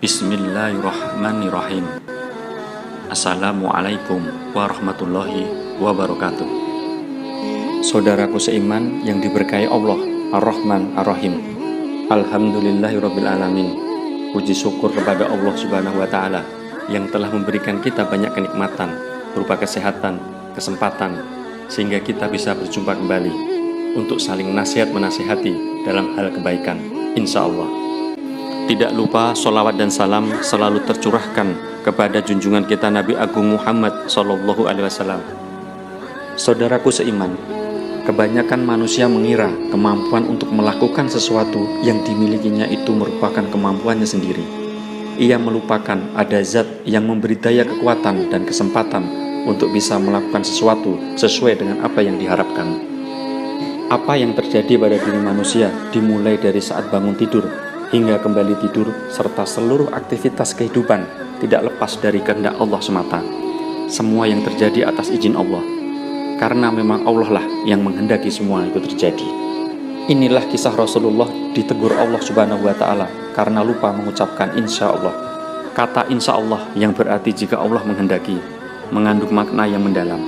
Bismillahirrahmanirrahim. Assalamualaikum warahmatullahi wabarakatuh. Saudaraku seiman yang diberkahi Allah Ar-Rahman Ar-Rahim, Alhamdulillahirabbil alamin. Puji syukur kepada Allah Subhanahu wa taala yang telah memberikan kita banyak kenikmatan berupa kesehatan, kesempatan, sehingga kita bisa berjumpa kembali untuk saling nasihat menasihati dalam hal kebaikan, insya Allah. Tidak lupa sholawat dan salam selalu tercurahkan kepada junjungan kita Nabi Agung Muhammad SAW. Saudaraku seiman, kebanyakan manusia mengira kemampuan untuk melakukan sesuatu yang dimilikinya itu merupakan kemampuannya sendiri. Ia melupakan ada zat yang memberi daya kekuatan dan kesempatan untuk bisa melakukan sesuatu sesuai dengan apa yang diharapkan. Apa yang terjadi pada diri manusia dimulai dari saat bangun tidur hingga kembali tidur, serta seluruh aktivitas kehidupan tidak lepas dari kehendak Allah semata. Semua yang terjadi atas izin Allah, karena memang Allah lah yang menghendaki semua itu terjadi. Inilah kisah Rasulullah ditegur Allah Subhanahu wa taala karena lupa mengucapkan insya Allah. Kata insya Allah yang berarti jika Allah menghendaki mengandung makna yang mendalam.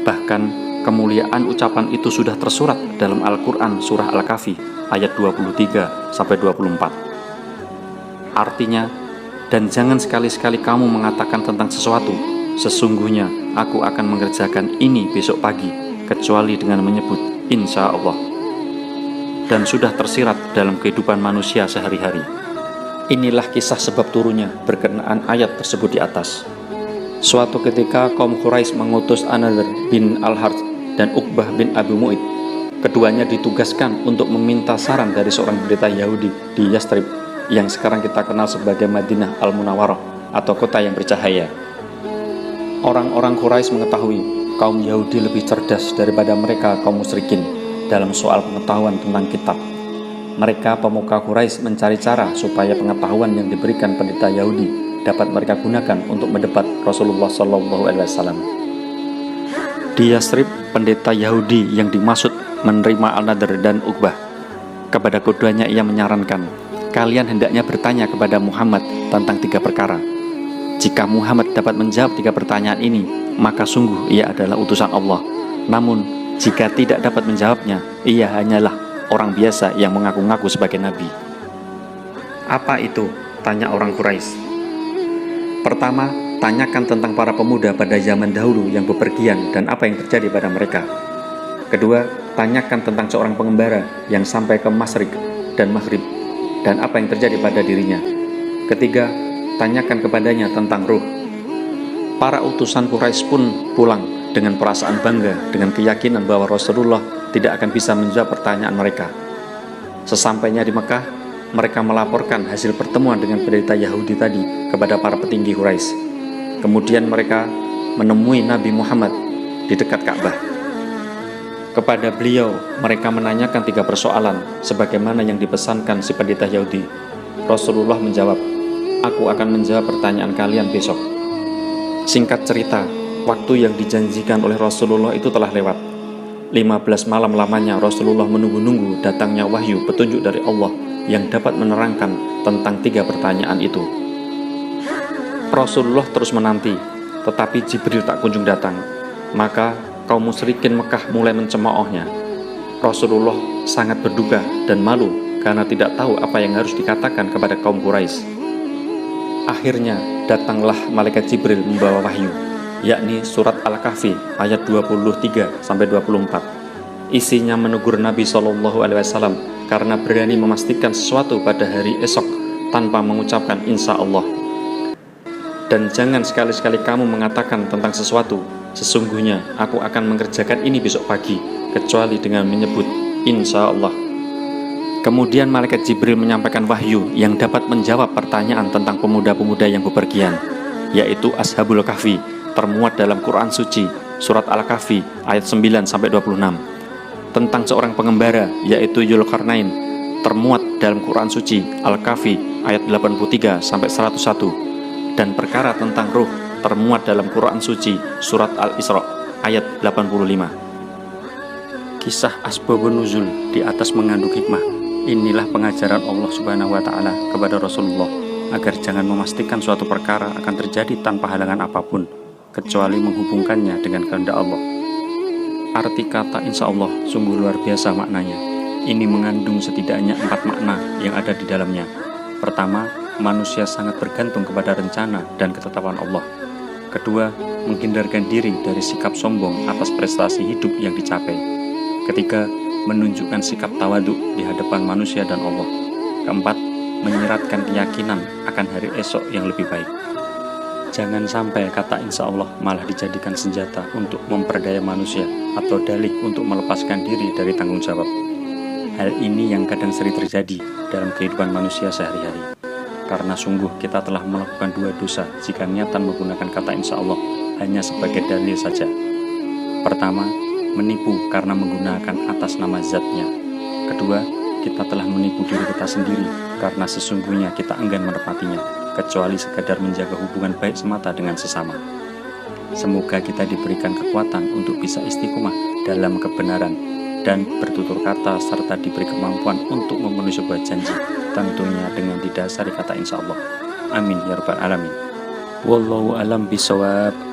Bahkan kemuliaan ucapan itu sudah tersurat dalam Al-Quran surah Al-Kahfi ayat 23-24. Artinya, dan jangan sekali-sekali kamu mengatakan tentang sesuatu, sesungguhnya aku akan mengerjakan ini besok pagi, kecuali dengan menyebut insya Allah. Dan sudah tersirat dalam kehidupan manusia sehari-hari. Inilah kisah sebab turunnya berkenaan ayat tersebut di atas. Suatu ketika kaum Quraisy mengutus An-Nadhr bin Al-Harth dan Uqbah bin Abi Mu'id. Keduanya ditugaskan untuk meminta saran dari seorang pendeta Yahudi di Yathrib yang sekarang kita kenal sebagai Madinah Al-Munawwarah atau kota yang bercahaya. Orang-orang Quraisy mengetahui kaum Yahudi lebih cerdas daripada mereka kaum musyrikin dalam soal pengetahuan tentang kitab. Mereka pemuka Quraisy mencari cara supaya pengetahuan yang diberikan pendeta Yahudi dapat mereka gunakan untuk mendebat Rasulullah SAW. Di Yathrib, pendeta Yahudi yang dimaksud menerima An-Nadhr dan Uqbah. Kepada keduanya ia menyarankan, kalian hendaknya bertanya kepada Muhammad tentang 3 perkara. Jika Muhammad dapat menjawab 3 pertanyaan ini, maka sungguh ia adalah utusan Allah. Namun, jika tidak dapat menjawabnya, ia hanyalah orang biasa yang mengaku-ngaku sebagai nabi. Apa itu? Tanya orang Quraisy. Pertama, tanyakan tentang para pemuda pada zaman dahulu yang bepergian dan apa yang terjadi pada mereka. Kedua, tanyakan tentang seorang pengembara yang sampai ke Masyriq dan Maghrib dan apa yang terjadi pada dirinya. Ketiga, tanyakan kepadanya tentang ruh. Para utusan Quraisy pun pulang dengan perasaan bangga dengan keyakinan bahwa Rasulullah tidak akan bisa menjawab pertanyaan mereka. Sesampainya di Mekah, mereka melaporkan hasil pertemuan dengan pendeta Yahudi tadi kepada para petinggi Quraisy. Kemudian mereka menemui Nabi Muhammad di dekat Ka'bah. Kepada beliau, mereka menanyakan 3 persoalan sebagaimana yang dipesankan si pendeta Yahudi. Rasulullah menjawab, aku akan menjawab pertanyaan kalian besok. Singkat cerita, waktu yang dijanjikan oleh Rasulullah itu telah lewat. 15 malam lamanya Rasulullah menunggu-nunggu datangnya wahyu petunjuk dari Allah yang dapat menerangkan tentang 3 pertanyaan itu. Rasulullah terus menanti, tetapi Jibril tak kunjung datang. Maka kaum musyrikin Mekah mulai mencemoohnya. Rasulullah sangat berduka dan malu karena tidak tahu apa yang harus dikatakan kepada kaum Quraisy. Akhirnya datanglah malaikat Jibril membawa wahyu, yakni surat Al-Kahfi ayat 23-24. Isinya menegur Nabi SAW karena berani memastikan sesuatu pada hari esok tanpa mengucapkan insya Allah. Dan jangan sekali-sekali kamu mengatakan tentang sesuatu, sesungguhnya aku akan mengerjakan ini besok pagi, kecuali dengan menyebut insya Allah. Kemudian malaikat Jibril menyampaikan wahyu yang dapat menjawab pertanyaan tentang pemuda-pemuda yang bepergian, yaitu Ashabul Kahfi, termuat dalam Quran Suci, surat Al-Kahfi ayat 9-26. Tentang seorang pengembara, yaitu Dzulqarnain, termuat dalam Quran Suci, Al-Kahfi ayat 83-101. Dan perkara tentang ruh termuat dalam Quran Suci surat Al-Isra ayat 85. Kisah Asbabun Nuzul di atas mengandung hikmah. Inilah pengajaran Allah Subhanahu wa taala kepada Rasulullah agar jangan memastikan suatu perkara akan terjadi tanpa halangan apapun, kecuali menghubungkannya dengan kehendak Allah. Arti kata insya Allah sungguh luar biasa maknanya. Ini mengandung setidaknya 4 makna yang ada di dalamnya. Pertama, manusia sangat bergantung kepada rencana dan ketetapan Allah. Kedua, menghindarkan diri dari sikap sombong atas prestasi hidup yang dicapai. Ketiga, menunjukkan sikap tawadhu di hadapan manusia dan Allah. Keempat, menyeratkan keyakinan akan hari esok yang lebih baik. Jangan sampai kata insya Allah malah dijadikan senjata untuk memperdaya manusia atau dalih untuk melepaskan diri dari tanggung jawab. Hal ini yang kadang sering terjadi dalam kehidupan manusia sehari-hari. Karena sungguh kita telah melakukan 2 dosa jika niatan menggunakan kata insya Allah hanya sebagai dalil saja. Pertama, menipu karena menggunakan atas nama zatnya. Kedua, kita telah menipu diri kita sendiri karena sesungguhnya kita enggan menepatinya, kecuali sekadar menjaga hubungan baik semata dengan sesama. Semoga kita diberikan kekuatan untuk bisa istiqomah dalam kebenaran dan bertutur kata serta diberi kemampuan untuk memenuhi sebuah janji, tentunya dengan didasari kata insya Allah. Amin ya rabbal alamin. Wallahu alam bisawab.